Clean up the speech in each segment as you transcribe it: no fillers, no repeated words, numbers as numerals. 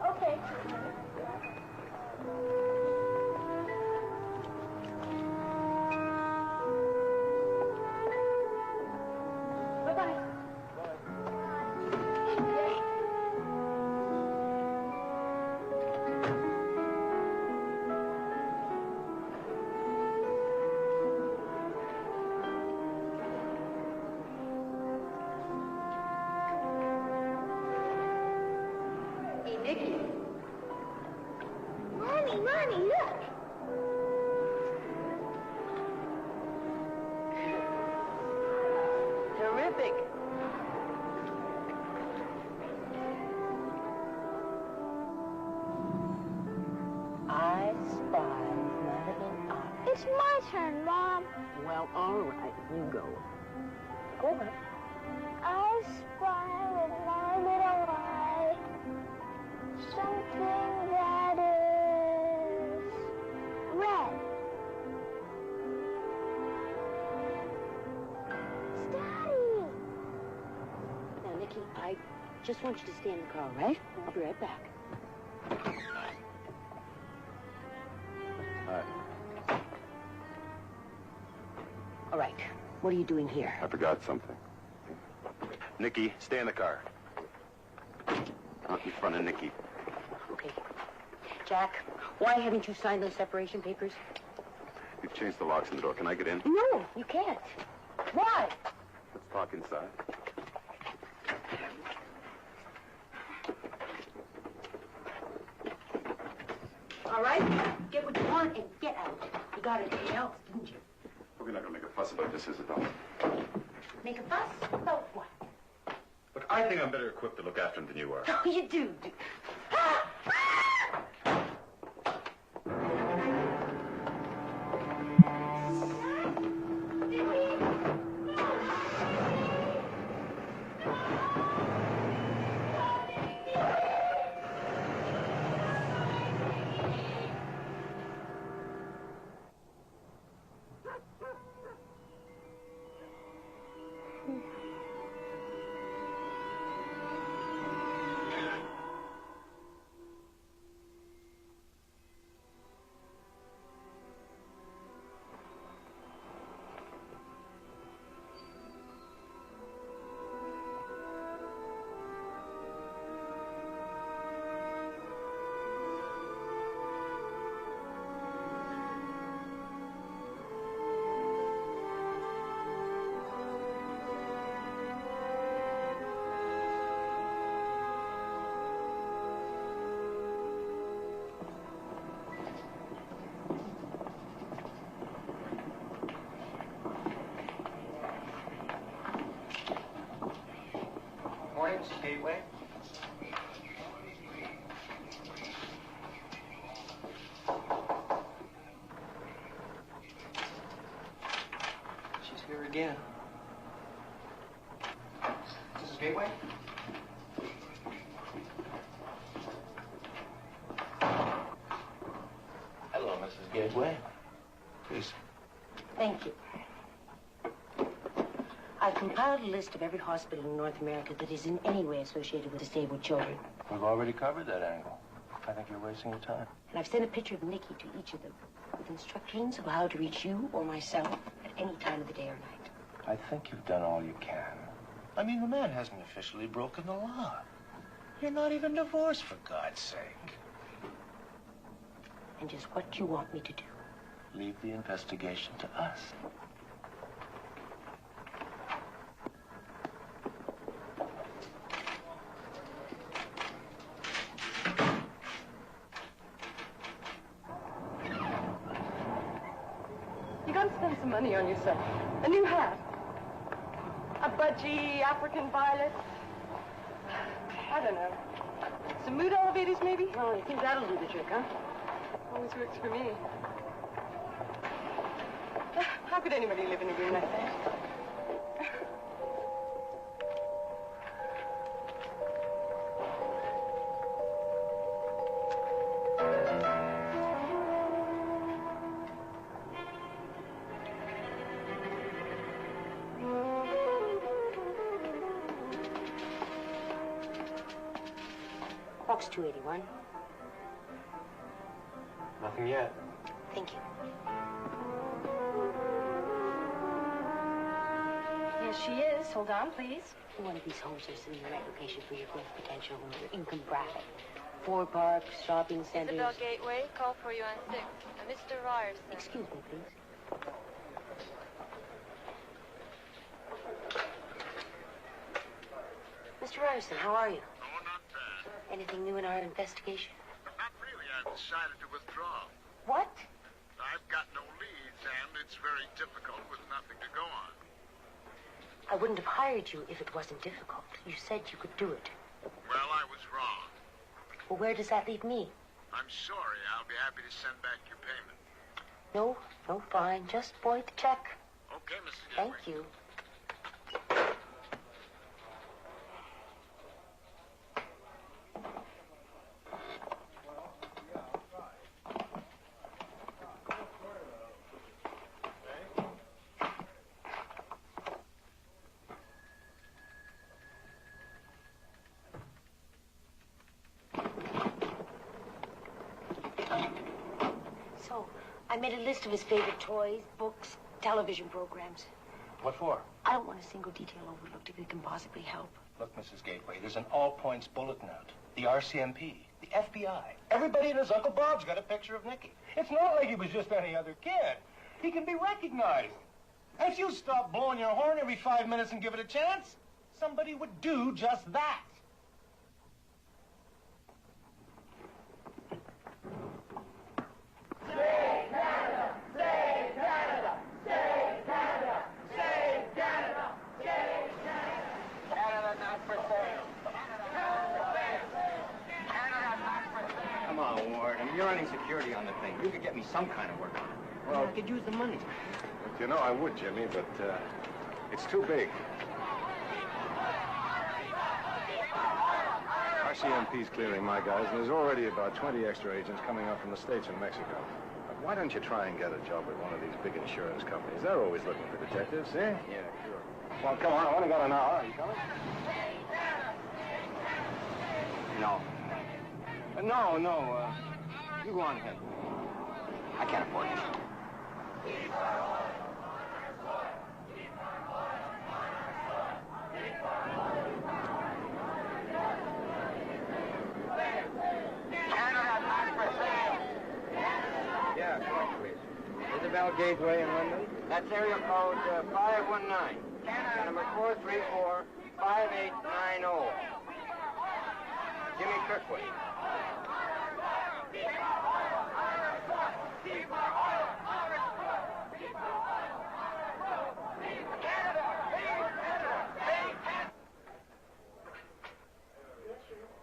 Okay. Bye-bye. Mommy, look! Terrific. I spy my little eye. It's my turn, Mom. Well, all right, you go. Go ahead. I spy with my little eye something that is red. It's Daddy. Now, Nikki, I just want you to stay in the car, all right? I'll be right back. Hi. All right, what are you doing here? I forgot something. Nikki, stay in the car. Not in front of Nikki. Okay. Jack, why haven't you signed those separation papers? You've changed the locks in the door. Can I get in? No, you can't. Why? Let's talk inside. All right, get what you want and get out. You got anything else, didn't you? We're not going to make a fuss about this, is it, Dolly? Make a fuss? About what? Look, I think I'm better equipped to look after him than you are. Oh, you do. Morning, Gateway. She's here again. Mrs. Gateway? Hello, Mrs. Gateway. Please. Thank you. I've compiled a list of every hospital in North America that is in any way associated with disabled children. We've already covered that angle. I think you're wasting your time. And I've sent a picture of Nikki to each of them with instructions of how to reach you or myself at any time of the day or night. I think you've done all you can. I mean, the man hasn't officially broken the law. You're not even divorced, for God's sake. And just what you want me to do. Leave the investigation to us. You gotta spend some money on yourself. A new hat. A budgie African violet. I don't know. Some mood elevators, maybe? Oh, you think that'll do the trick, huh? Always works for me. How could anybody live in a room like that? Box 281. Nothing yet. Thank you. Yes, she is. Hold on, please. One of these homes is in the right location for your growth potential and your income bracket. 4 parks, shopping centers. Isabel Gateway, call for you on 6. Mr. Ryerson. Excuse me, please. Mr. Ryerson, how are you? Oh, not bad. Anything new in our investigation? Not really. I've decided to withdraw. What? I've got no leads, and it's very difficult with nothing to go on. I wouldn't have hired you if it wasn't difficult. You said you could do it. Well, I was wrong. Well, where does that leave me? I'm sorry. I'll be happy to send back your payment. No, fine. Just void the check. Okay, Mrs. Thank Gateway. you. So, I made a list of his favorite toys, books, television programs. What for? I don't want a single detail overlooked if it can possibly help. Look, Mrs. Gateway, there's an all-points bulletin out. The RCMP, the FBI. Everybody and his Uncle Bob's got a picture of Nicky. It's not like he was just any other kid. He can be recognized. And if you stop blowing your horn every 5 minutes and give it a chance, somebody would do just that. Come on, Ward. I mean, you're running security on the thing. You could get me some kind of work on it. Well, I could use the money. You know, I would, Jimmy, but it's too big. RCMP's clearing my guys, and there's already about 20 extra agents coming up from the States and Mexico. But why don't you try and get a job with one of these big insurance companies? They're always looking for detectives, eh? Yeah, sure. Well, come on, I only got an hour. Are you coming? No. No, you go on ahead. I can't afford it. Yeah, come on, please. Isabel Gateway in London. That's area code 519. Number 434-5890. Jimmy Kirkwood.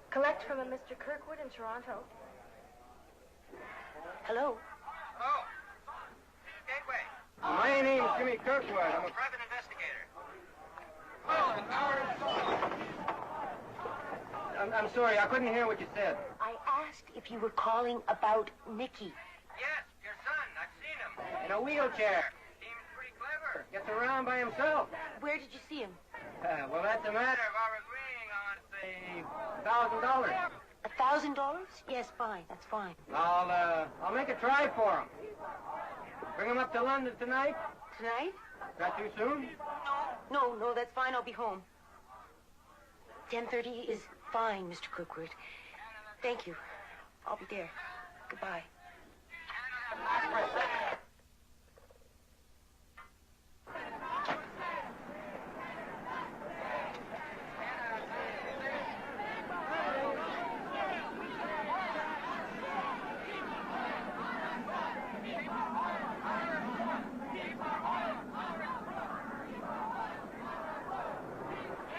Collect from a Mr. Kirkwood in Toronto. Hello? Hello. Gateway. My name's Jimmy Kirkwood. I'm a Private investigator. I'm sorry, I couldn't hear what you said. I asked if you were calling about Nicky. Yes, your son. I've seen him. In a wheelchair. Seems pretty clever. Gets around by himself. Where did you see him? Well, that's a matter of our agreeing on, say, $1,000. $1,000? Yes, fine. That's fine. I'll make a try for him. Bring him up to London tonight. Tonight? Not too soon? No, that's fine. I'll be home. 10:30 is fine, Mr. Kirkwood. Thank you. I'll be there. Goodbye.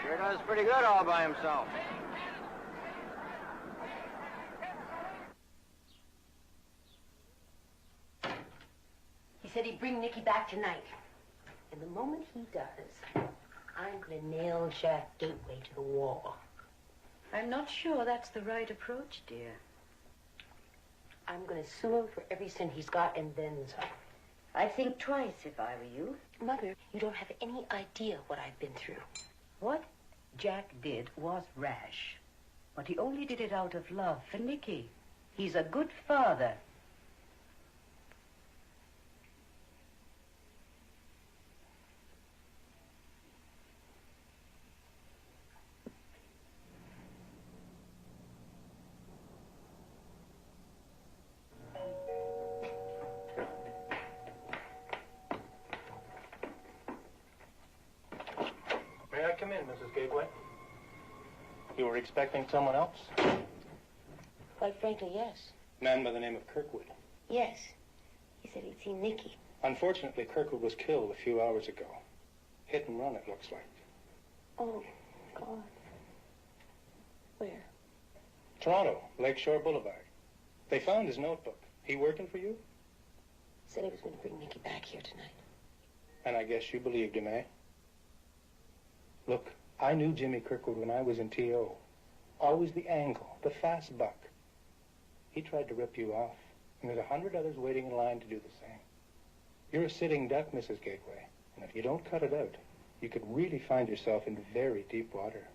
Sure does pretty good all by himself. He said he'd bring Nicky back tonight. And the moment he does, I'm going to nail Jack Gateway to the wall. I'm not sure that's the right approach, dear. I'm going to sue him for every cent he's got and then some. I'd think twice if I were you. Mother, you don't have any idea what I've been through. What Jack did was rash. But he only did it out of love for Nicky. He's a good father. May I come in, Mrs. Gateway? You were expecting someone else? Quite frankly, yes. Man by the name of Kirkwood. Yes. He said he'd seen Nicky. Unfortunately, Kirkwood was killed a few hours ago. Hit and run, it looks like. Oh, God. Where? Toronto, Lakeshore Boulevard. They found his notebook. He working for you? Said he was going to bring Nicky back here tonight. And I guess you believed him, eh? Look, I knew Jimmy Kirkwood when I was in T.O. Always the angle, the fast buck. He tried to rip you off, and there's 100 others waiting in line to do the same. You're a sitting duck, Mrs. Gateway, and if you don't cut it out, you could really find yourself in very deep water.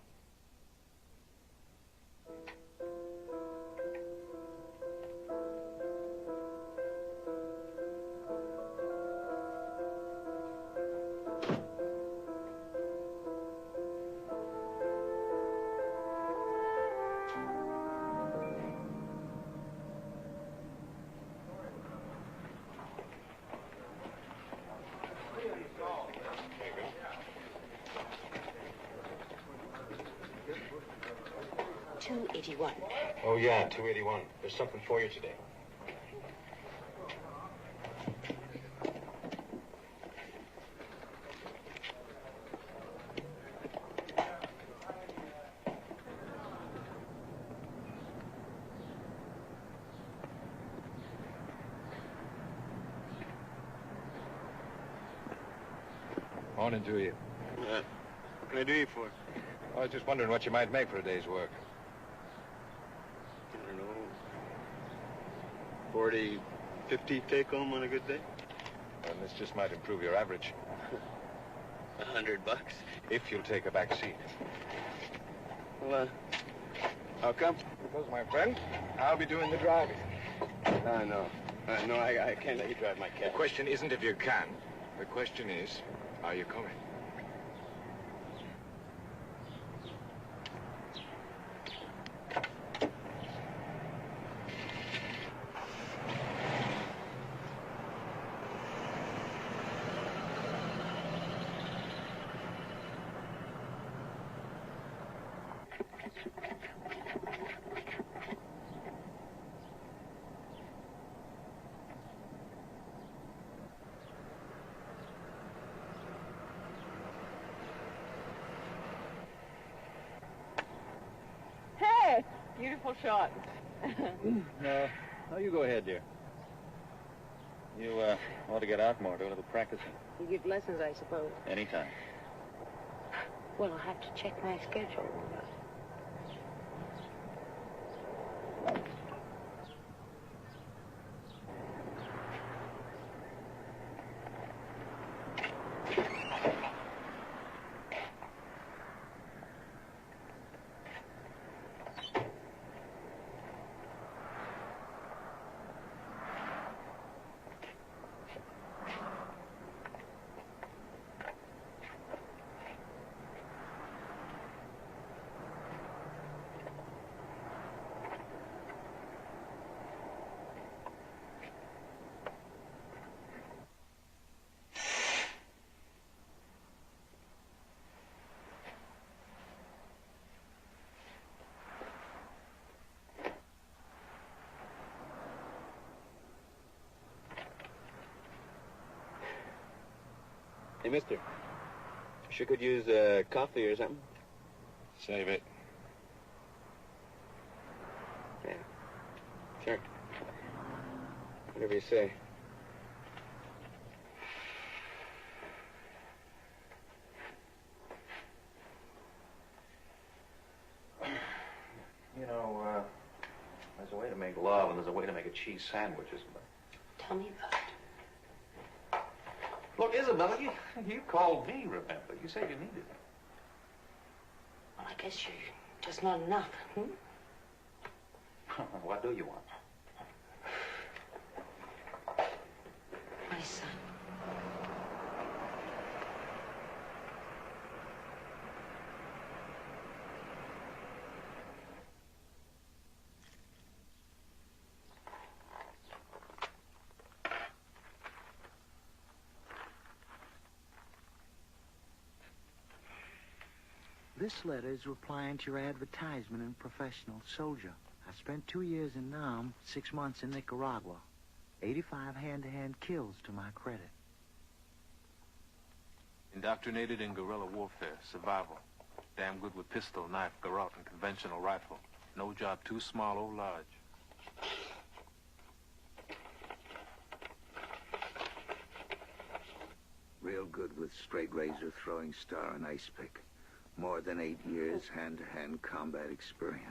$2.81. Oh, yeah, 281. There's something for you today. Morning to you. What can I do you for? I was just wondering what you might make for a day's work. I don't know. 40, 50 take home on a good day? Well, this just might improve your average. $100. If you'll take a back seat. Well, how come? Because, my friend, I'll be doing the driving. No. No, I can't let you drive my The cab. question isn't if you can. The question is, are you coming? Beautiful shot. No, you go ahead, dear. You ought to get out more, do a little practicing. You give lessons, I suppose. Anytime. Well, I'll have to check my schedule. Hey, mister. Sure could use coffee or something. Save it. Yeah. Sure. Whatever you say. You know, there's a way to make love and there's a way to make a cheese sandwich, isn't there? Tell me about it. Look, Isabella, you called me, remember? You said you needed it. Well, I guess you're just not enough, hmm? What do you want? My son. This letter is replying to your advertisement in Professional Soldier. I spent 2 years in Nam, 6 months in Nicaragua. 85 hand-to-hand kills to my credit. Indoctrinated in guerrilla warfare, survival. Damn good with pistol, knife, garrote, and conventional rifle. No job too small or large. Real good with straight razor, throwing star, and ice pick. More than 8 years hand-to-hand combat experience.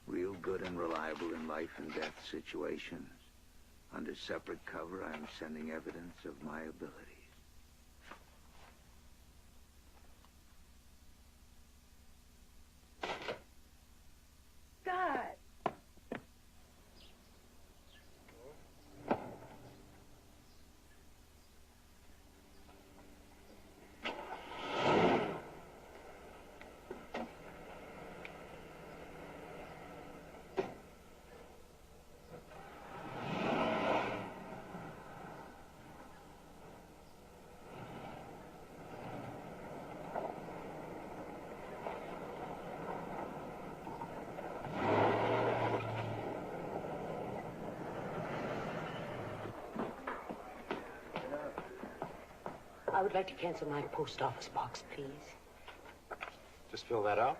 Real good and reliable in life and death situations. Under separate cover, I'm sending evidence of my abilities. God. I would like to cancel my post office box, please. Just fill that out.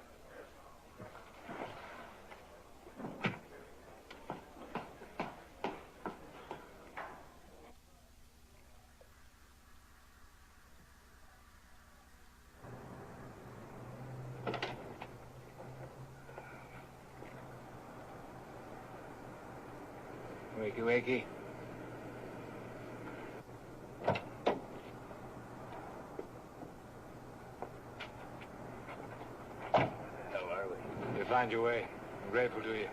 Wakey, wakey. Find your way. I'm grateful to you.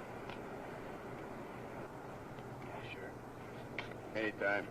Sure. Anytime.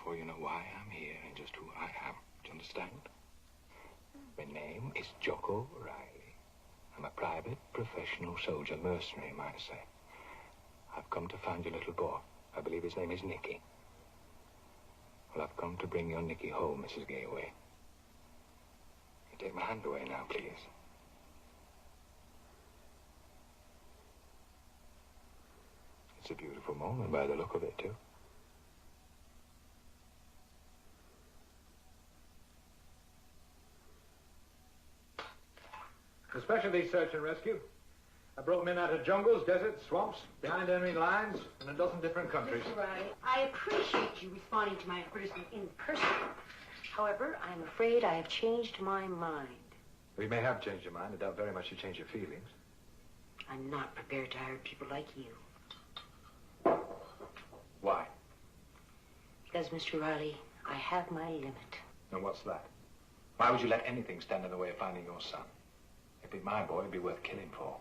before you know why I'm here and just who I am. Do you understand? My name is Jocko Riley. I'm a private, professional soldier, mercenary, might I say. I've come to find your little boy. I believe his name is Nicky. Well, I've come to bring your Nicky home, Mrs. Gateway. You take my hand away now, please. It's a beautiful moment by the look of it, too. A specialty search and rescue. I brought men out of jungles, deserts, swamps, behind enemy lines, in a dozen different countries. Mr. Riley, I appreciate you responding to my advertisement in person. However, I'm afraid I have changed my mind. We may have changed your mind. I doubt very much you change your feelings. I'm not prepared to hire people like you. Why? Because, Mr. Riley, I have my limit. And what's that? Why would you let anything stand in the way of finding your son? If it'd be my boy, it'd be worth killing for.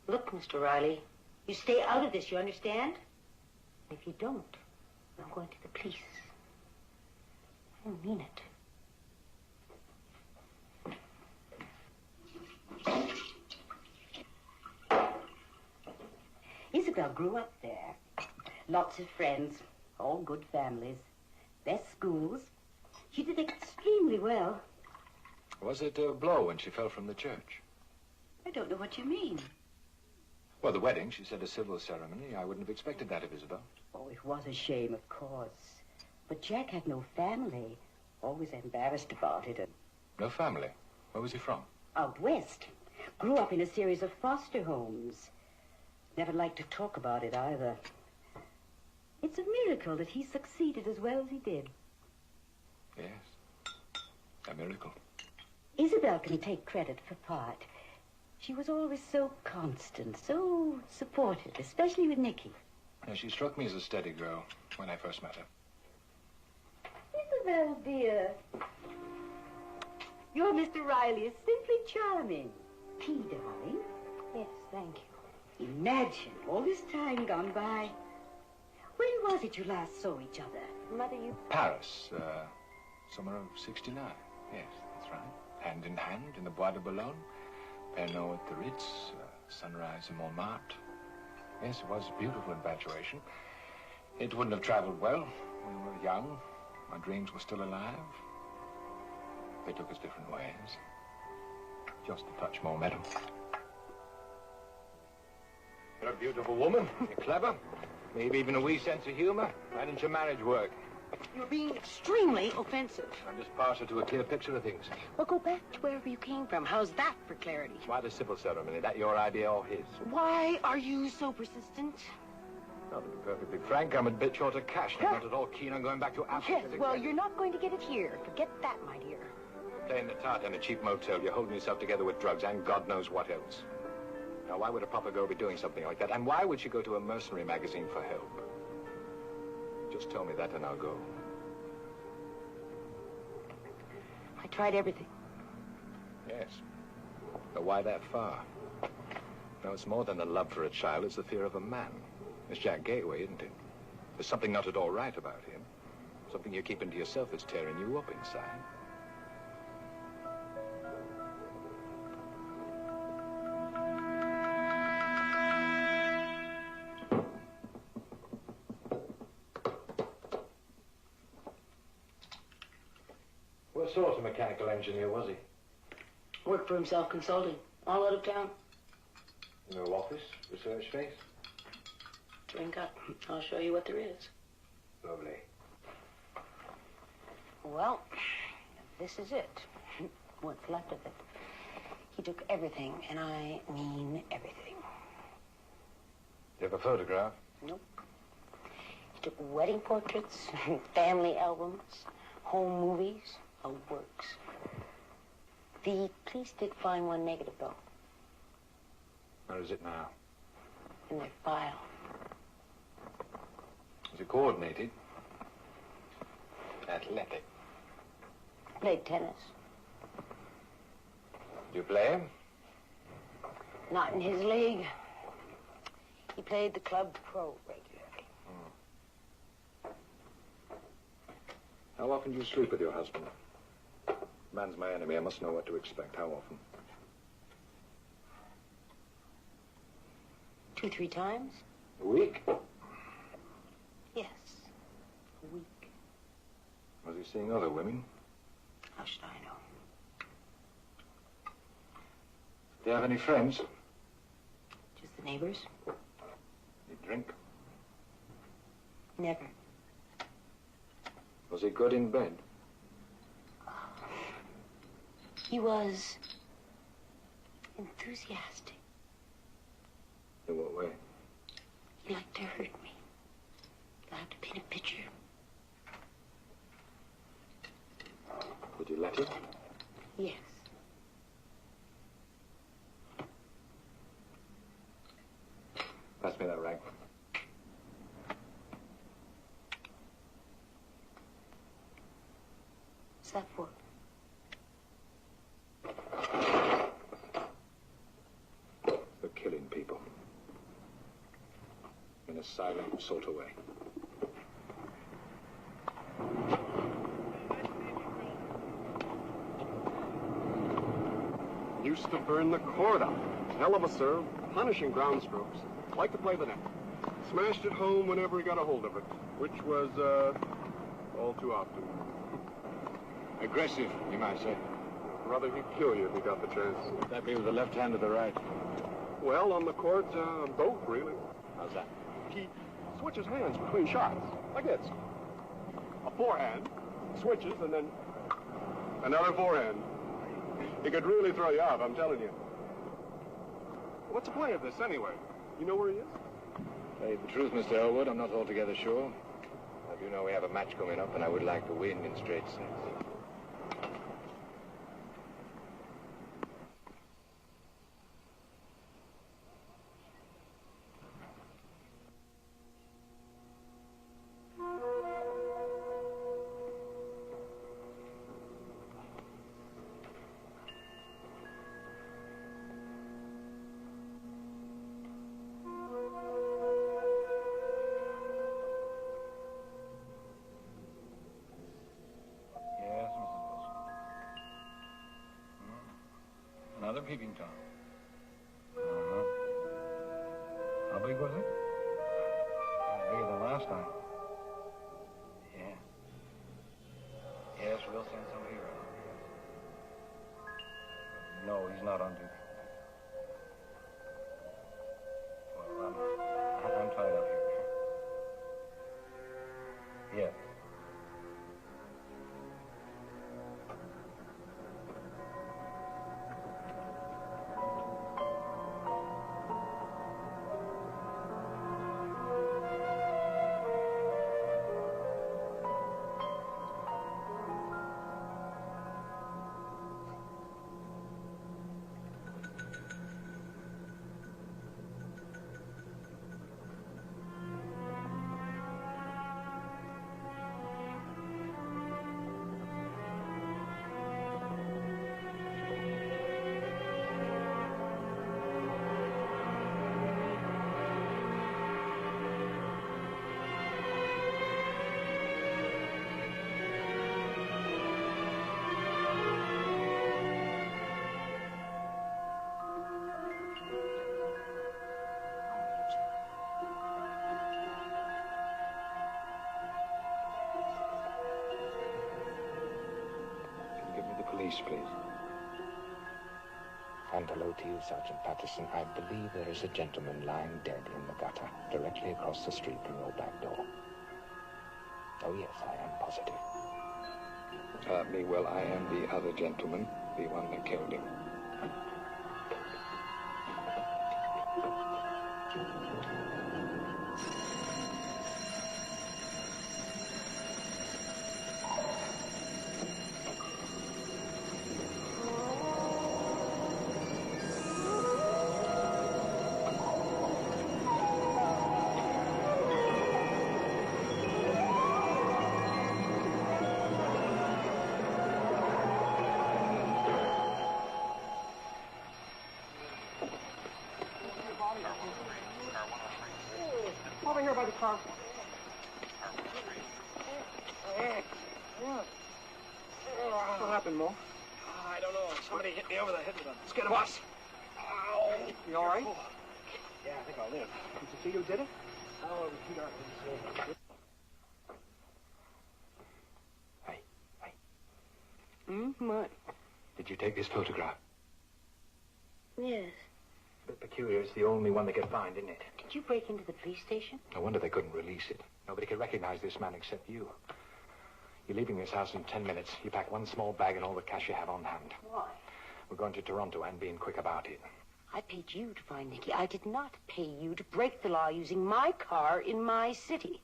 Look, Mr. Riley, you stay out of this, you understand? If you don't, I'm going to the police. I mean it. Isabel grew up there. Lots of friends, all good families. Best schools. She did extremely well. Was it a blow when she fell from the church? I don't know what you mean. Well, the wedding, she said a civil ceremony. I wouldn't have expected that of Isabel. Oh, it was a shame, of course. But Jack had no family. Always embarrassed about it. No family? Where was he from? Out west. Grew up in a series of foster homes. Never liked to talk about it either. It's a miracle that he succeeded as well as he did. Yes. A miracle. Isabel can take credit for part. She was always so constant, so supportive, especially with Nicky. Yeah, she struck me as a steady girl when I first met her. Isabel, dear. Your Mr. Riley is simply charming. Tea, darling? Yes, thank you. Imagine all this time gone by. When was it you last saw each other? Mother, you... Paris, summer of '69. Yes, that's right. Hand in hand in the Bois de Boulogne. Pernod at the Ritz, sunrise in Montmartre. Yes, it was a beautiful infatuation. It wouldn't have traveled well. We were young. Our dreams were still alive. They took us different ways. Just a touch more metal. You're a beautiful woman. You're clever. Maybe even a wee sense of humor. Why didn't your marriage work? You're being extremely offensive. I'm just partial to a clear picture of things. Well, go back to wherever you came from. How's that for clarity? Why the civil ceremony? That your idea or his? Why are you so persistent? Now, to be perfectly frank, I'm a bit short of cash. I'm not at all keen on going back to Africa. Yes, well, you're not going to get it here. Forget that, my dear. Playing the tart in a cheap motel, you're holding yourself together with drugs and God knows what else. Now, why would a proper girl be doing something like that? And why would she go to a mercenary magazine for help? Just tell me that and I'll go. I tried everything. Yes. But why that far? No, it's more than the love for a child. It's the fear of a man. It's Jack Gateway, isn't it? There's something not at all right about him. Something you're keeping to yourself that's tearing you up inside. What sort of mechanical engineer was he? Worked for himself consulting. All out of town. No office? Research space? Drink up. I'll show you what there is. Lovely. Well, this is it. What's left of it. He took everything, and I mean everything. You have a photograph? Nope. He took wedding portraits, family albums, home movies, old works. The police did find one negative, though. Where is it now? In their file. Is it coordinated? Athletic. Played tennis. Do you play him? Not in his league. He played the club pro regularly. How often do you sleep with your husband? Man's my enemy. I must know what to expect. How often? 2, 3 times. A week? Yes, a week. Was he seeing other women? How should I know? Do you have any friends? Just the neighbors? You drink? Never. Was he good in bed? He was enthusiastic. In what way? He liked to hurt me. I have to paint a picture. Would you let him? Yes. Pass me that rag. What's that for? For killing people. In a silent sort of way. Used to burn the cord out. Hell of a serve. Punishing ground strokes. Like to play the net. Smashed it home whenever he got a hold of it. Which was, all too often. Aggressive, you might say. Brother, he'd kill you if he got the chance. That be with the left hand or the right? Well, on the court, both, really. How's that? He switches hands between shots. Like this. A forehand, switches, and then another forehand. He could really throw you off, I'm telling you. What's the play of this, anyway? You know where he is? Tell you the truth, Mr. Elwood, I'm not altogether sure. I do know we have a match coming up, and I would like to win in straight sets. Another peeping Tom. Uh-huh. How big was it? Bigger than last time. Yeah. Yes, we'll send somebody around. No, he's not on duty. Well, I'm tied up here. Yeah. Police, please. And hello to you, Sergeant Patterson. I believe there is a gentleman lying dead in the gutter, directly across the street from your back door. Oh, yes, I am positive. Well, I am the other gentleman, the one that killed him. Over here by the car. happened, Mo? I don't know. Somebody hit me over the head with a skid of ice. Ow! You all right? Yeah, I think I'll live. Did you see who did it? Oh, too dark to see. What? Did you take this photograph? Yes. A bit peculiar. It's the only one they could find, isn't it? Did you break into the police station? No wonder they couldn't release it. Nobody could recognize this man except you. You're leaving this house in 10 minutes. You pack one small bag and all the cash you have on hand. Why? We're going to Toronto and being quick about it. I paid you to find Nicky. I did not pay you to break the law using my car in my city.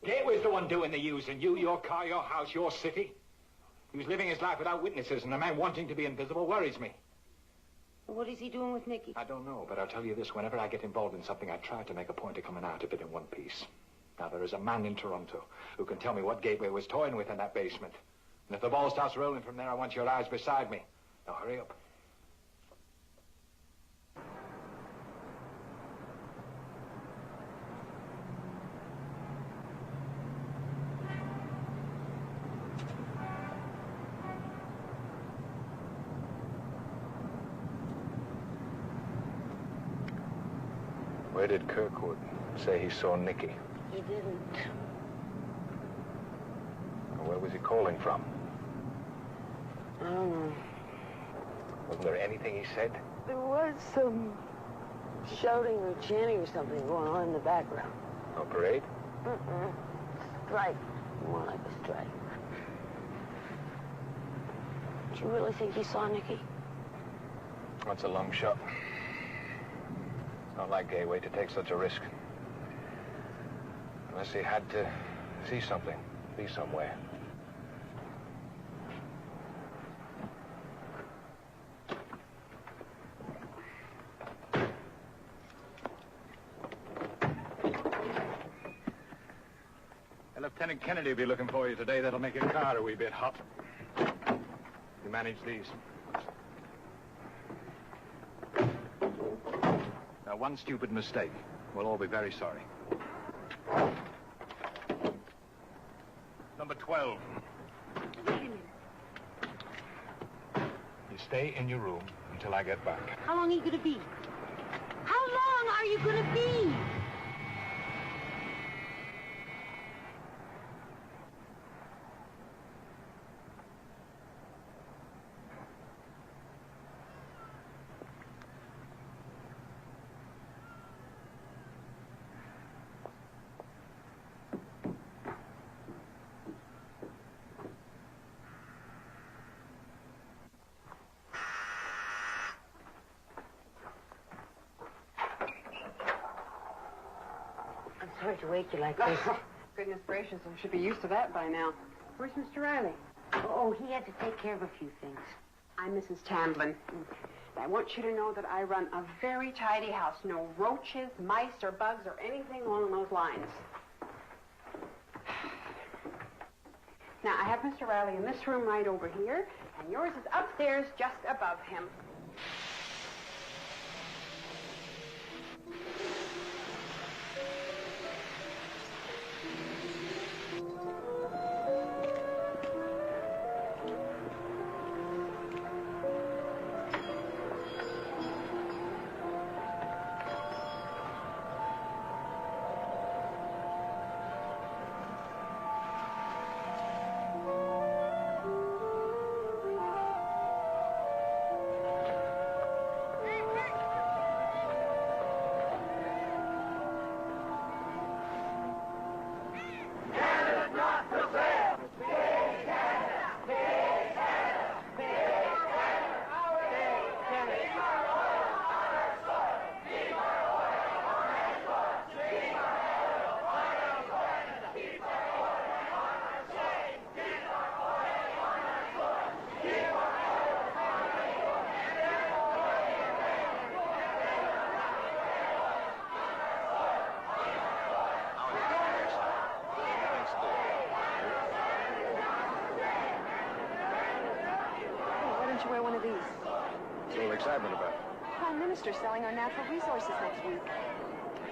Gateway's the one doing the using. You, your car, your house, your city. He was living his life without witnesses, and a man wanting to be invisible worries me. What is he doing with Nicky? I don't know, but I'll tell you this. Whenever I get involved in something, I try to make a point of coming out of it in one piece. Now, there is a man in Toronto who can tell me what Gateway was toying with in that basement. And if the ball starts rolling from there, I want your eyes beside me. Now, hurry up. Where did Kirkwood say he saw Nicky? He didn't. Where was he calling from? I don't know. Wasn't there anything he said? There was some shouting or chanting or something going on in the background. No parade? Strike. More like a strike. Do you really think he saw Nicky? That's a long shot. Not like Gateway to take such a risk. Unless he had to see something, be somewhere. And Lieutenant Kennedy will be looking for you today. That'll make your car a wee bit hot. You manage these. Now, one stupid mistake. We'll all be very sorry. Number 12. You stay in your room until I get back. How long are you going to be? How long are you going to be? Sorry to wake you like this. Goodness gracious, I should be used to that by now. Where's Mr. Riley? Oh, he had to take care of a few things. I'm Mrs. Tamblin. I want you to know that I run a very tidy house. No roaches, mice, or bugs, or anything along those lines. Now, I have Mr. Riley in this room right over here, and yours is upstairs just above him. Excitement about it. Prime Minister selling our natural resources next week.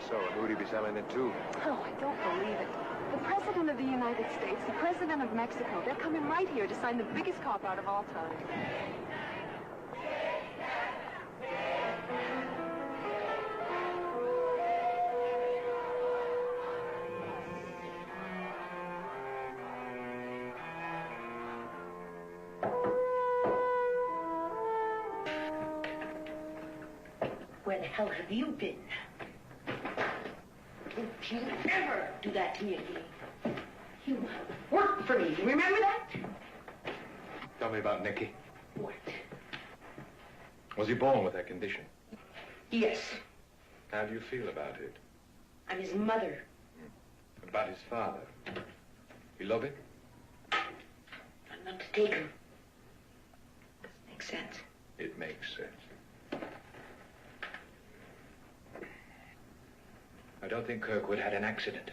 So, and who'd he be selling it to? Oh, I don't believe it. The President of the United States, the President of Mexico, they're coming right here to sign the biggest cop-out of all time. Where the hell have you been? Don't you ever do that to me again. You worked for me, remember that? Tell me about Nicky. What? Was he born with that condition? Yes, How do you feel about it? I'm his mother. About his father? You love him? I'm not to take him. Doesn't make sense. It makes sense. I don't think Kirkwood had an accident.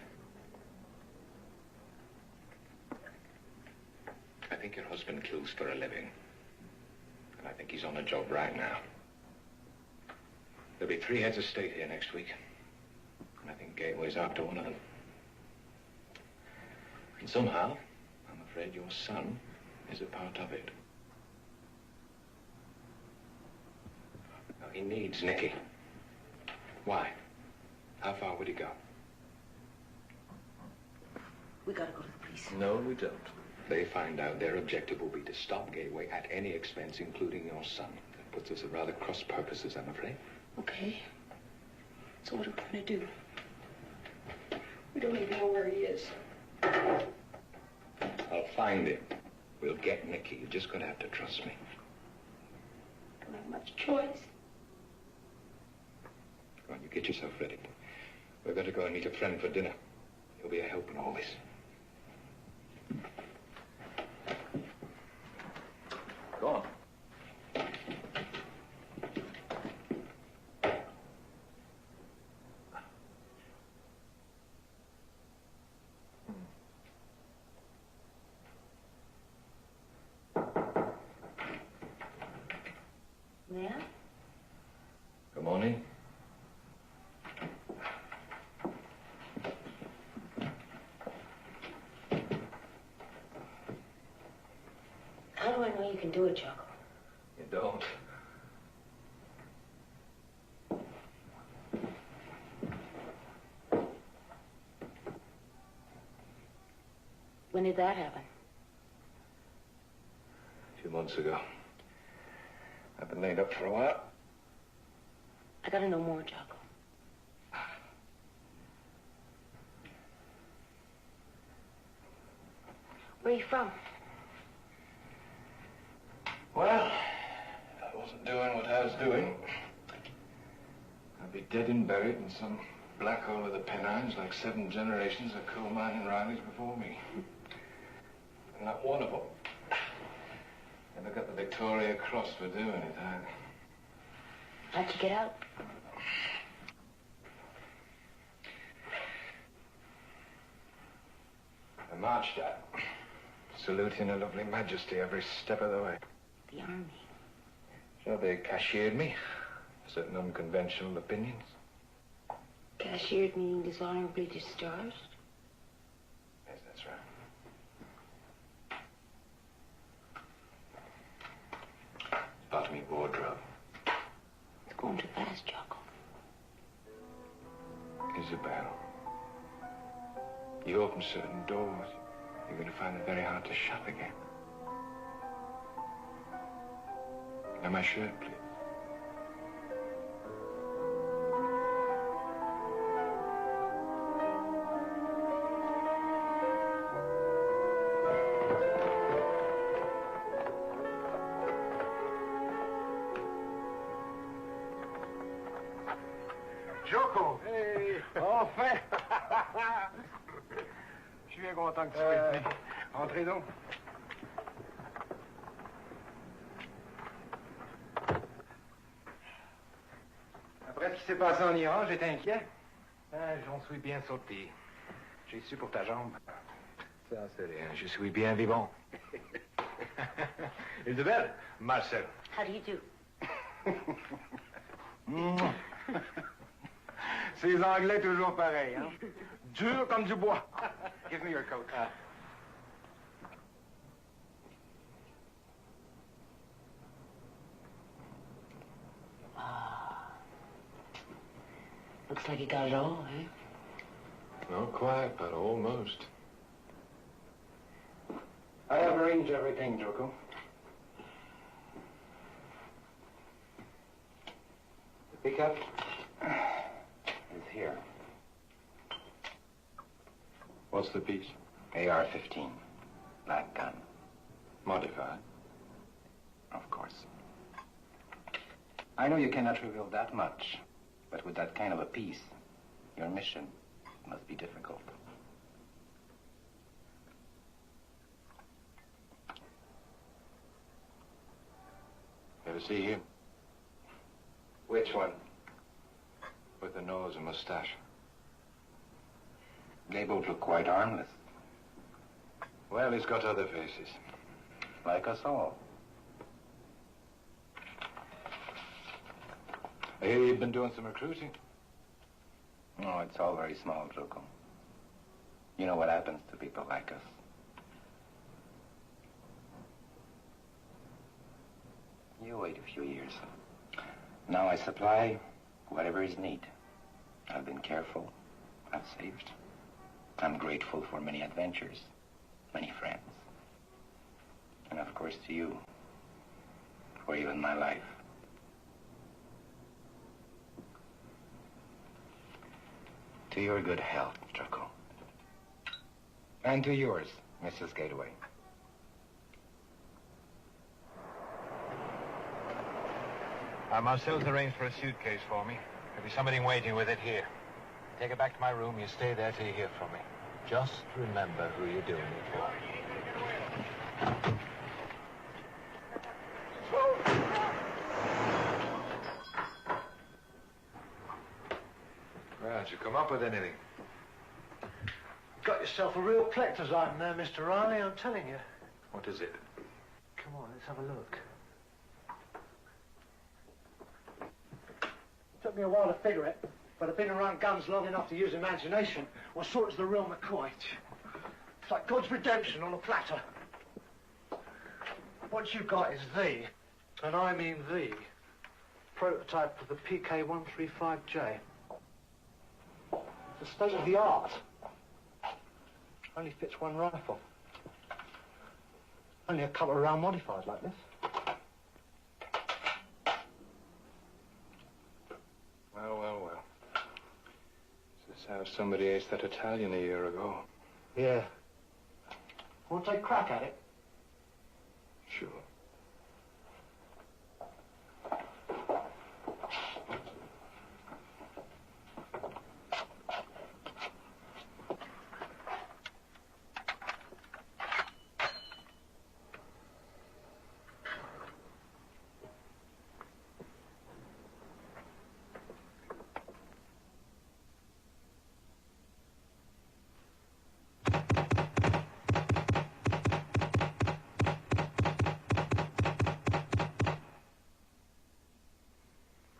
I think your husband kills for a living. And I think he's on a job right now. There'll be 3 heads of state here next week. And I think Gateway's after one of them. And somehow, I'm afraid your son is a part of it. Now, he needs Nicky. Why? How far would he go? We gotta go to the police. No, we don't. They find out, their objective will be to stop Gateway at any expense, including your son. That puts us at rather cross purposes, I'm afraid. Okay. So what are we gonna do? We don't even know where he is. I'll find him. We'll get Nicky. You're just gonna have to trust me. Don't have much choice. Come on, you get yourself ready. We're going to go and meet a friend for dinner. He'll be a help in all this. Go on. Yeah? Good morning. How do I know you can do it, Jocko? You don't. When did that happen? A few months ago. I've been laid up for a while. I gotta know more, Jocko. Where are you from? Well, if I wasn't doing what I was doing, I'd be dead and buried in some black hole of the Pennines like 7 generations of coal mining Rileys before me. And not one of them ever got the Victoria Cross for doing it, either. How'd you get out? I marched out, saluting Her Lovely Majesty every step of the way. The army. So they cashiered me for certain unconventional opinions. Cashiered meaning dishonorably discharged? Yes, that's right. It's part of me wardrobe. It's going too fast, Jocko. Isabel, you open certain doors, you're going to find it very hard to shut again. Now, my shirt, please. Jocko! Hey! Enfin! Je suis bien content que tu sois ici. Entrez donc. Après ce qui s'est passé en Iran, j'étais inquiet. J'en suis bien sorti. J'ai su pour ta jambe. Ça, c'est rien. Je suis bien vivant. Isabelle, Marcel. How do you do? Ces Anglais toujours pareils, hein? Durs comme du bois. Give me your coat. Looks like you got it all, eh? Not quite, but almost. I have arranged everything, Joko. The pickup is here. What's the piece? AR-15. Black gun. Modified. Of course. I know you cannot reveal that much, but with that kind of a piece, your mission must be difficult. Ever see him? Which one? With the nose and mustache. They both look quite harmless. Well, he's got other faces. Like us all. I hear you've been doing some recruiting. No, it's all very small, Joko. You know what happens to people like us. You wait a few years. Now I supply whatever is need. I've been careful. I've saved. I'm grateful for many adventures, many friends. And of course to you, for even my life. To your good health, Joko. And to yours, Mrs. Gateway. Marcel's arranged for a suitcase for me. There'll be somebody waiting with it here. Take it back to my room. You stay there till you hear from me. Just remember who you're doing it for. Well, did you come up with anything? Got yourself a real collector's item there, Mr. Riley, I'm telling you. What is it? Come on, let's have a look. Took me a while to figure it, but I've been around guns long enough to use imagination. What sort is the real McCoy? It's like God's redemption on a platter. What you got is the, and I mean the, prototype of the PK-135J. It's a state of the art. Only fits one rifle. Only a couple of round modified like this. Well, well, well. This is how somebody aced that Italian a year ago. Yeah. Want to take a crack at it? Sure.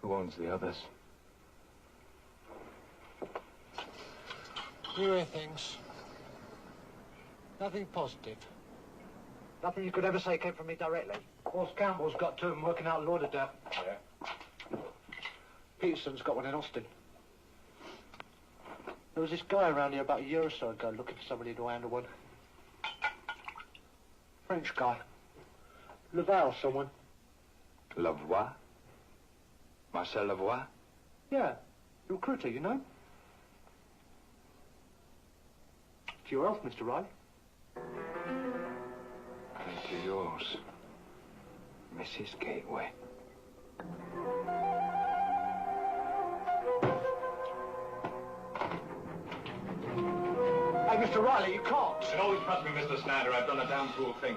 Who owns the others? You hear things. Nothing positive. Nothing you could ever say came from me directly. Horse Campbell's got two of them working out Lauderdale. Yeah? Peterson's got one in Austin. There was this guy around here about a year or so ago looking for somebody to handle one. French guy. Laval, someone. Lavoie? Marcel Lavoie? Yeah, recruiter, you know? To your health, Mr. Riley. And to yours, Mrs. Gateway. Hey, Mr. Riley, you can't. You should always trust me, Mr. Snyder. I've done a damn fool thing.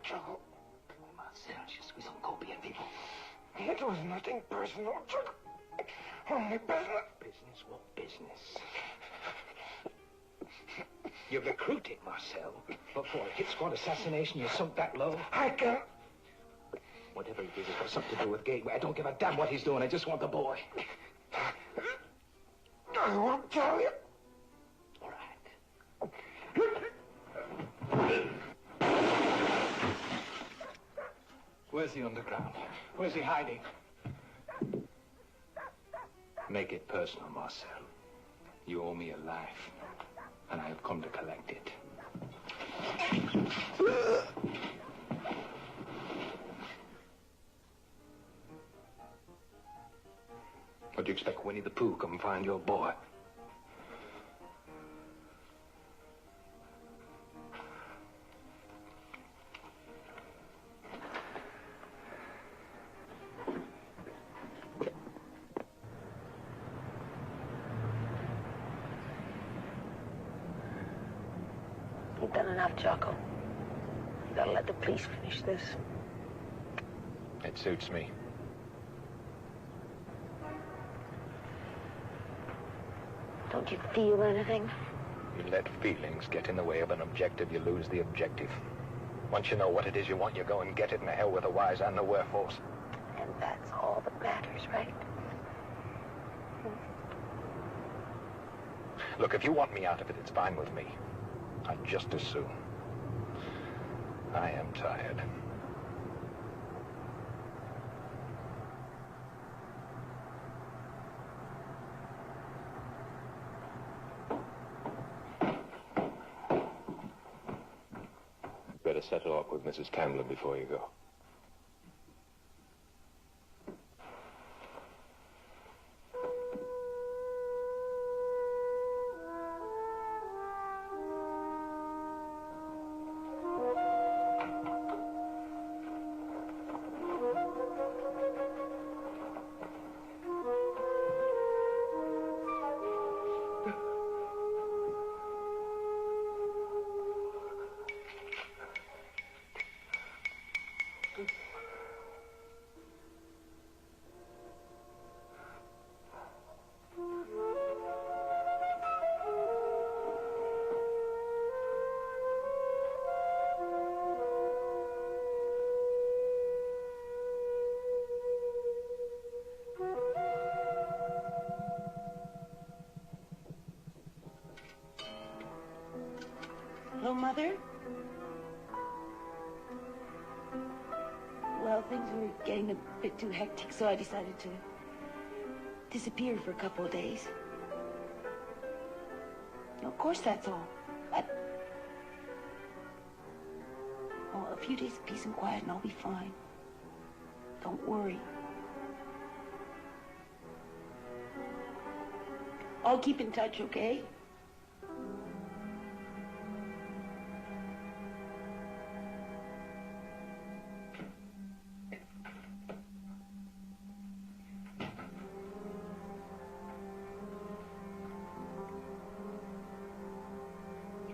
Jocko. Marcel, je suis encore bien vivant. It was nothing personal, Jocko. Only business. Business? What business? You're recruiting, Marcel. But for a hit squad assassination, you sunk that low? I can't. Whatever he did, it's got something to do with Gateway. I don't give a damn what he's doing. I just want the boy. I won't tell you. All right. Where's the underground? Where's he hiding? Make it personal, Marcel. You owe me a life, and I have come to collect it. What do you expect Winnie the Pooh come find your boy? You've done enough, Jocko. You gotta let the police finish this. It suits me. Don't you feel anything? You let feelings get in the way of an objective, you lose the objective. Once you know what it is you want, you go and get it, and the hell with the whys and the wherefores. And that's all that matters, right? Look, if you want me out of it, it's fine with me. I'd just as soon. I am tired. Better settle up with Mrs. Candler before you go. Hello, Mother? Well, things were getting a bit too hectic, so I decided to disappear for a couple of days. Of course, that's all. Oh, a few days of peace and quiet and I'll be fine. Don't worry. I'll keep in touch, okay?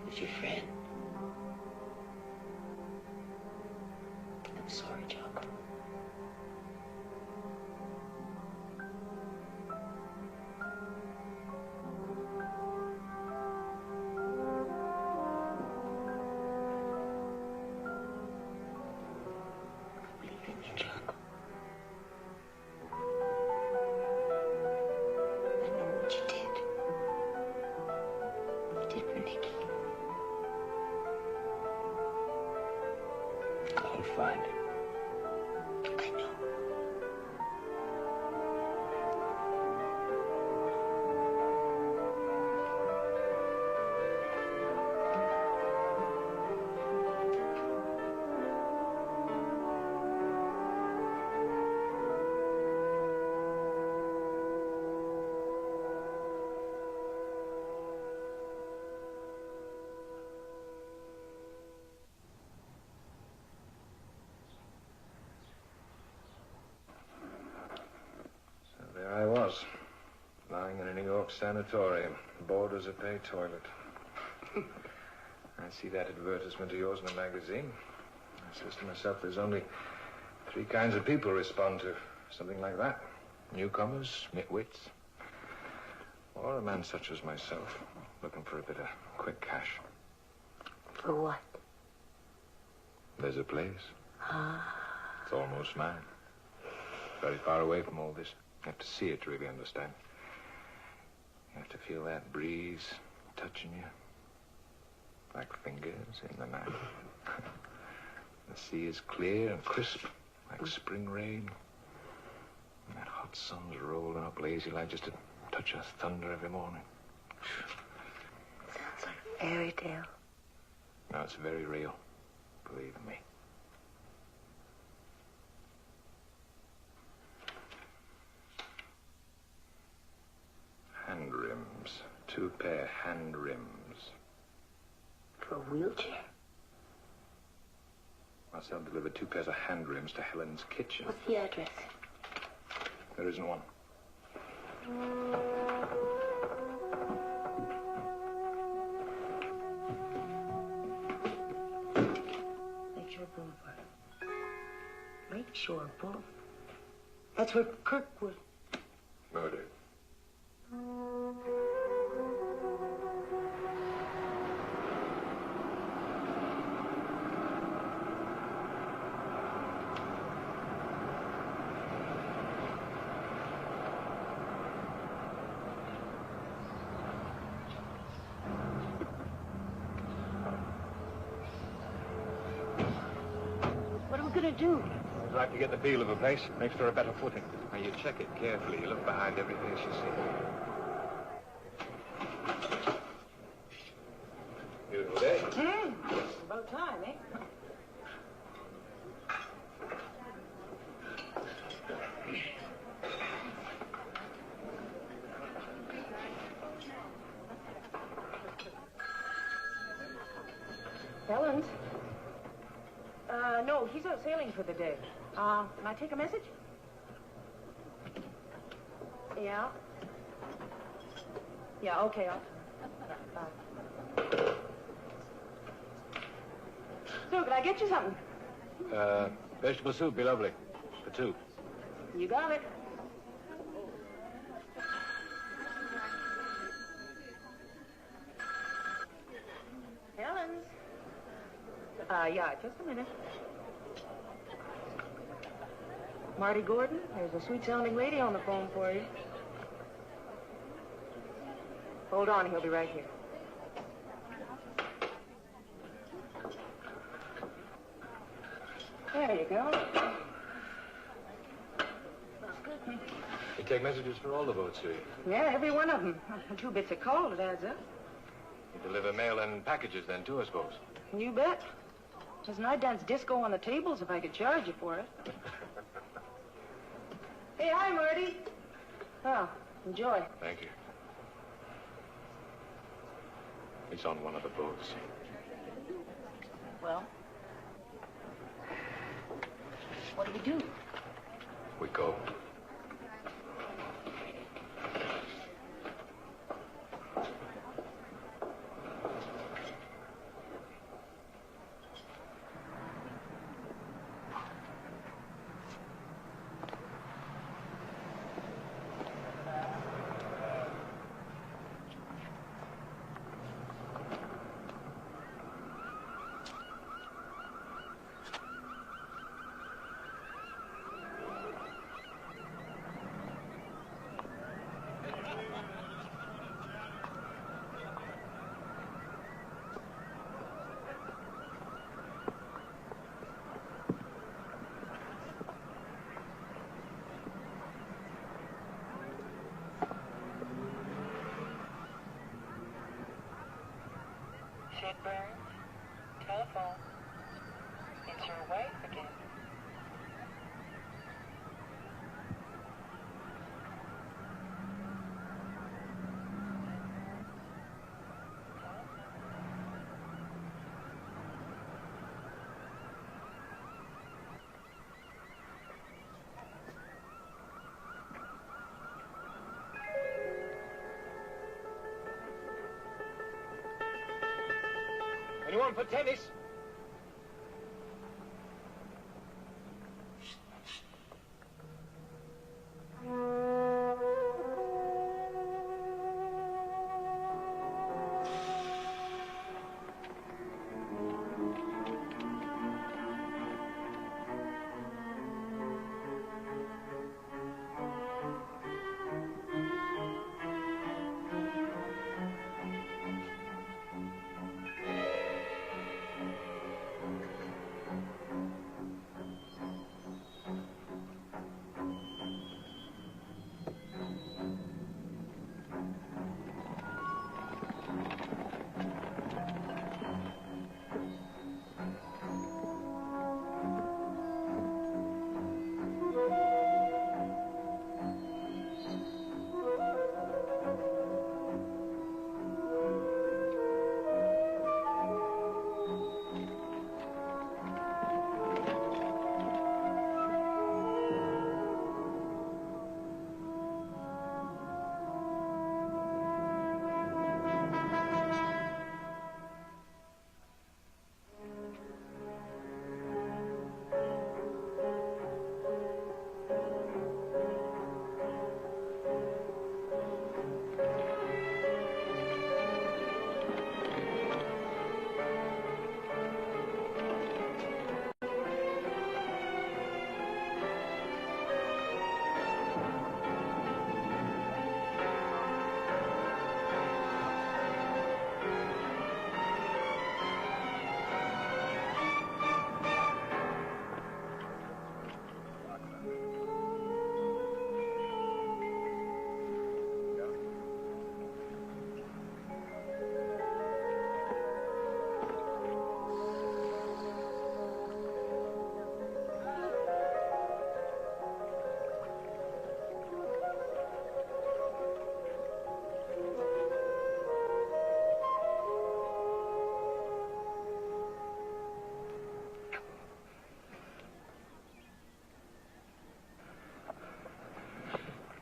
Who's your friend? I'm sorry, Jocko. I believe in you, Jocko. I know what you did. You did for Nicky. I'll find him. I know. sanatorium. Boarders a pay toilet. I see that advertisement of yours in the magazine. I says to myself, there's only 3 kinds of people respond to something like that. Newcomers, nitwits, or a man such as myself, looking for a bit of quick cash. For what? There's a place. It's almost mine. Very far away from all this. You have to see it to really understand. You have to feel that breeze touching you. Like fingers in the night. The sea is clear and crisp, like spring rain. And that hot sun's rolling up lazy like just a touch of thunder every morning. Sounds like fairy tale. No, it's very real. Believe me. Hand rims. 2 pair hand rims. For a wheelchair? Marcel delivered 2 pairs of hand rims to Helen's kitchen. What's the address? There isn't one. Lakeshore Boulevard. Lakeshore Boulevard. That's where Kirkwood. Murdered. What are we gonna do? I'd like to get the feel of a place. Makes for a better footing. Now, you check it carefully. You look behind every face you see. Beautiful day. About time, eh? Helen's? No, he's out sailing for the day. Can I take a message? Yeah? Yeah, okay, bye. So, can I get you something? Vegetable soup, be lovely. For 2. You got it. Helen's? Yeah, just a minute. Marty Gordon, there's a sweet-sounding lady on the phone for you. Hold on, he'll be right here. There you go. You take messages for all the boats, do you? Yeah, every one of them. 2 bits of coal, it adds up. You deliver mail and packages then, too, I suppose. You bet. Listen, I'd dance disco on the tables if I could charge you for it. Hey, hi, Marty. Oh, enjoy. Thank you. He's on one of the boats. Well, what do we do? We go. Shit burns. Telephone. It's your wife again. Anyone for tennis?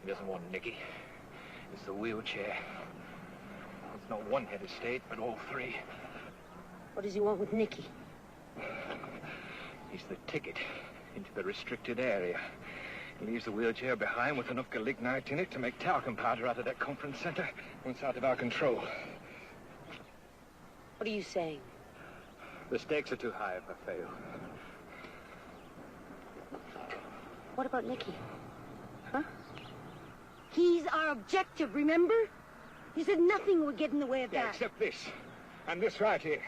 He doesn't want Nicky. It's the wheelchair. It's not one head of state, but all three. What does he want with Nicky? He's the ticket into the restricted area. He leaves the wheelchair behind with enough galignite in it to make talcum powder out of that conference center when it's out of our control. What are you saying? The stakes are too high if I fail. What about Nicky? Huh? He's our objective, remember? You said nothing would get in the way of that. Except this. And this right here.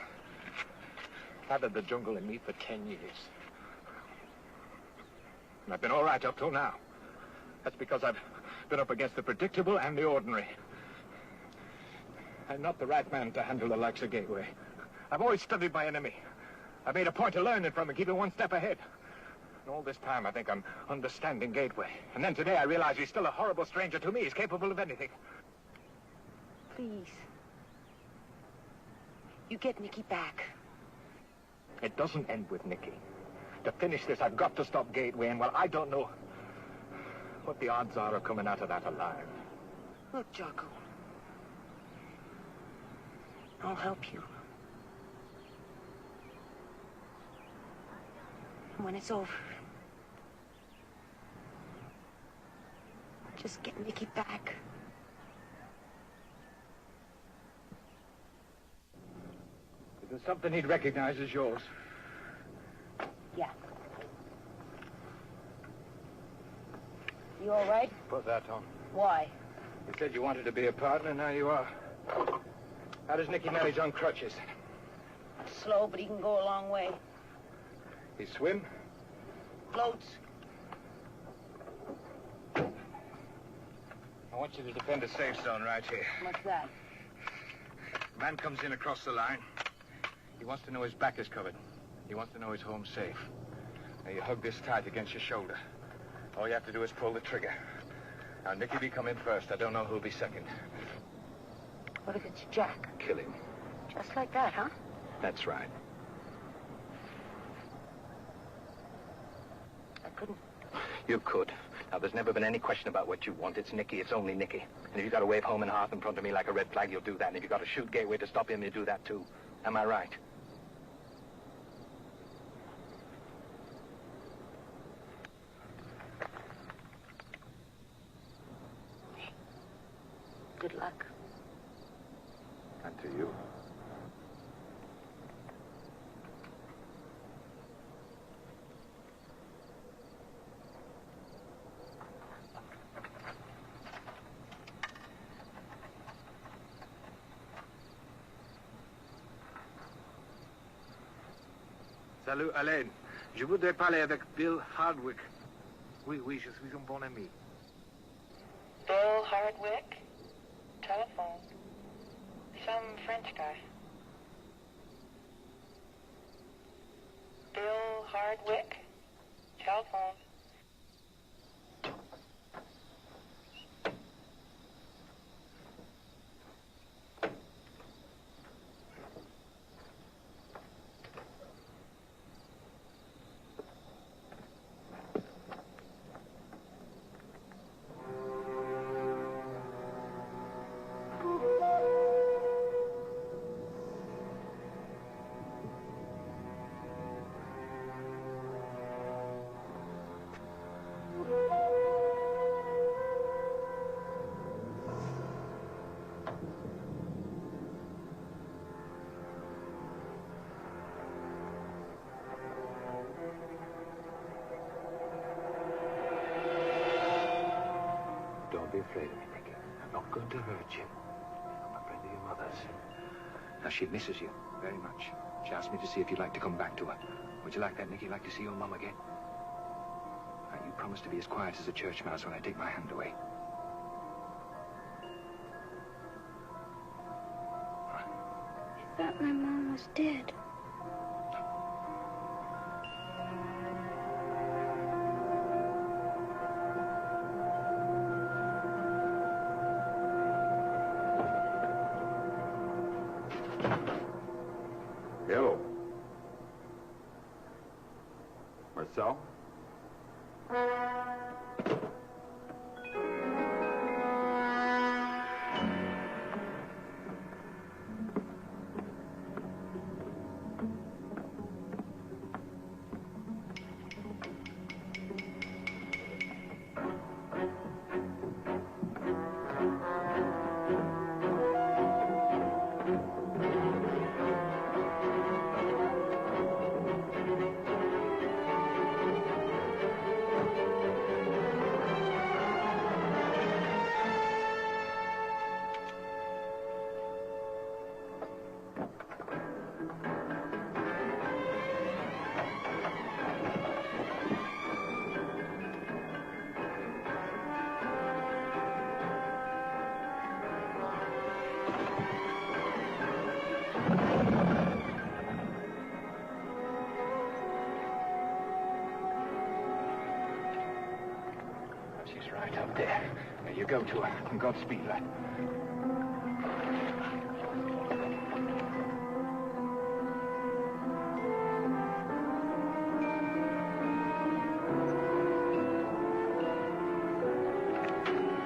I've had the jungle in me for 10 years. And I've been all right up till now. That's because I've been up against the predictable and the ordinary. I'm not the right man to handle the likes of Gateway. I've always studied my enemy. I've made a point of learning from him, keeping one step ahead. And all this time, I think I'm understanding Gateway. And then today, I realize he's still a horrible stranger to me. He's capable of anything. Please. You get Nicky back. It doesn't end with Nicky. To finish this, I've got to stop Gateway, and, well, I don't know what the odds are of coming out of that alive. Look, Jocko. I'll help you. And when it's over, just get Nicky back. Is there something he'd recognize as yours? Yeah. You all right? Put that on. Why? You said you wanted to be a partner, now you are. How does Nicky manage on crutches? Slow, but he can go a long way. He swim? Floats. I want you to defend a safe zone right here. What's that? Man comes in across the line. He wants to know his back is covered. He wants to know his home's safe. Now, you hug this tight against your shoulder. All you have to do is pull the trigger. Now, Nicky be coming first. I don't know who'll be second. What if it's Jack? Kill him. Just like that, huh? That's right. I couldn't. You could. Now, there's never been any question about what you want. It's Nicky. It's only Nicky. And if you've got to wave home and hearth in front of me like a red flag, you'll do that. And if you've got to shoot Gateway to stop him, you do that, too. Am I right? good luck. And to you. Salut, Alain. Je voudrais parler avec Bill Hardwick. Oui, oui, je suis un bon ami. Bill Hardwick? Telephone. Some French guy. Bill Hardwick? Telephone. Don't be afraid of me, Nicky. I'm not going to hurt you. I'm a friend of your mother's. Now, she misses you very much. She asked me to see if you'd like to come back to her. Would you like that, Nicky? Like to see your mum again? Now, you promise to be as quiet as a church mouse when I take my hand away. I thought my mom was dead. Hello. Marcel? She's right up there. There you go to her. And Godspeed, lad.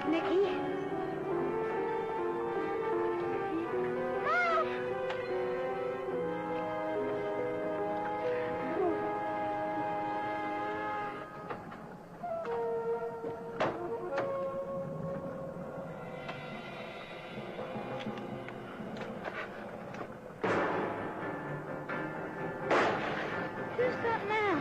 Nicky? Who's that now?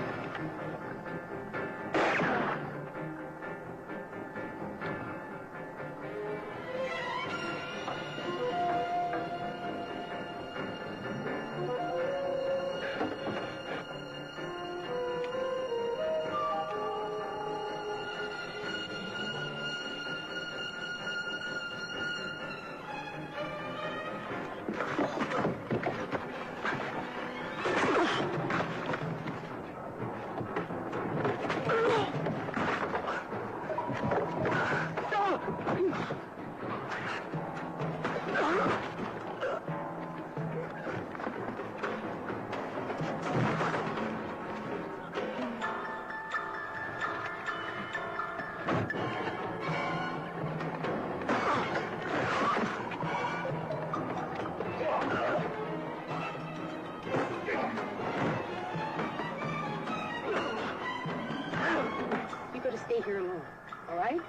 You're going to stay here alone, all right?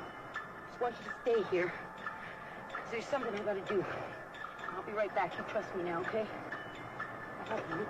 Just want you to stay here. There's something I gotta do. I'll be right back. You trust me now, okay? I love you.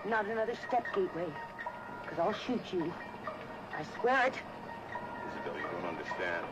Not another step, Gateway, because I'll shoot you. I swear it. Isabel, you don't understand.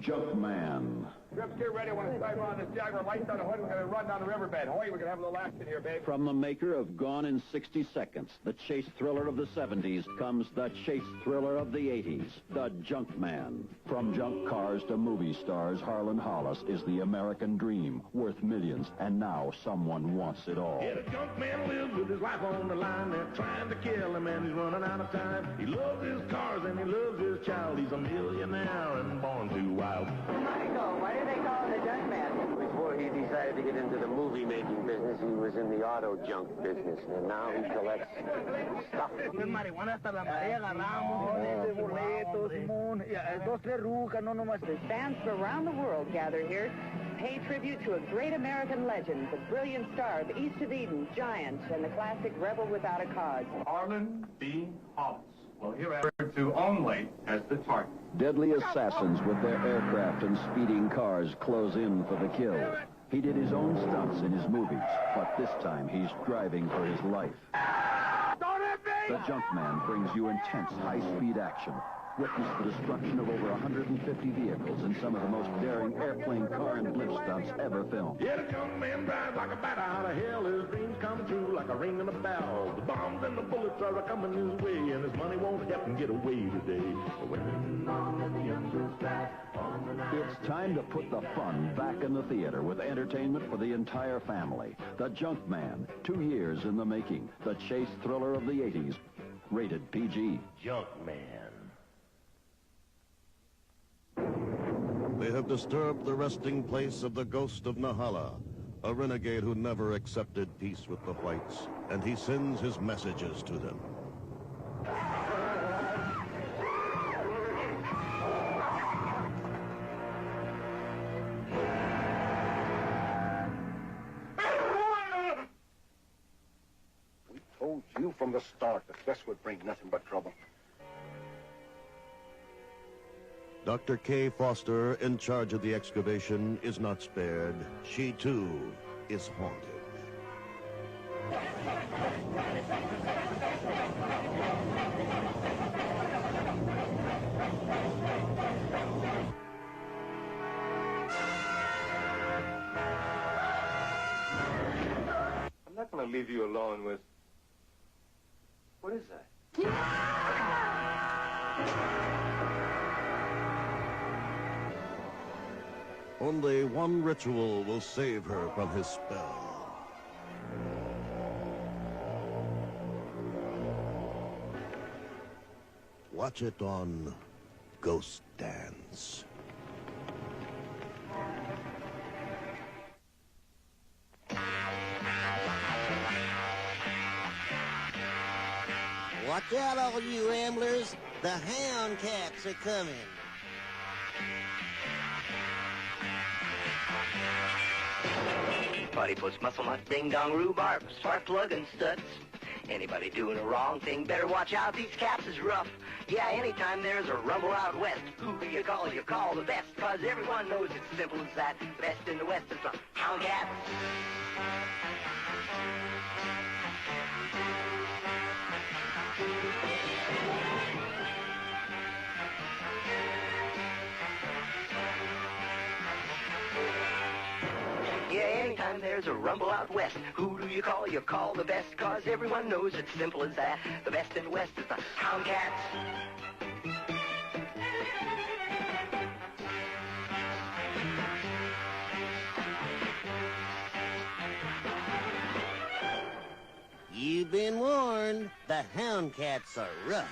Junkman. Trips, get ready. I want to start on this Jaguar. Lights on the hood. We're going to run down the riverbed. Hoy, we're going to have a little action here, babe. From the maker of Gone in 60 Seconds, the chase thriller of the 70s, comes the chase thriller of the 80s, The Junkman. From junk cars to movie stars, Harlan Hollis is the American dream, worth millions, and now someone wants it all. Yeah, the junk man lives with his life on the line. They're trying to kill him, and he's running out of time. He loves his cars, and he loves his child. He's a millionaire and born too wild. Michael, why do they call him the junk man? Before he decides decided to get into the movie-making business, he was in the auto junk business, and now he collects stuff. Fans from around the world gather here, pay tribute to a great American legend, the brilliant star of East of Eden, Giant, and the classic Rebel Without a Cause. Arlen B. Hollis will here referred to only as the target. Deadly assassins with their aircraft and speeding cars close in for the kill. He did his own stunts in his movies, but this time he's driving for his life. The Junkman brings you intense high-speed action. Witness the destruction of over 150 vehicles in some of the most daring airplane, car, and blimp stunts ever filmed. Yeah, the young man drives like a bat out of hell. His dreams come true like a ring in a bell. The bombs and the bullets are coming his way, and his money won't help him get away today. It's time to put the fun back in the theater with entertainment for the entire family. The Junkman, 2 years in the making. The chase thriller of the 80s. Rated PG. Junkman. They have disturbed the resting place of the ghost of Nahala, a renegade who never accepted peace with the whites, and he sends his messages to them. We told you from the start that this would bring nothing but trouble. Dr. Kay Foster, in charge of the excavation, is not spared. She, too, is haunted. I'm not going to leave you alone with... What is that? Only one ritual will save her from his spell. Watch it on Ghost Dance. Watch out, all you ramblers. The hound cats are coming. Body puts muscle nut, ding dong rhubarb, spark plug and studs. Anybody doing a wrong thing better watch out, these caps is rough. Yeah, anytime there's a rumble out west, who do you call? You call the best, cause everyone knows it's simple as that. The best in the west is the hound cats. Yeah, anytime there's a rumble out west, who do you call? You call the best, cause everyone knows it's simple as that. The best in the west is the hound cats. You've been warned. The hound cats are rough.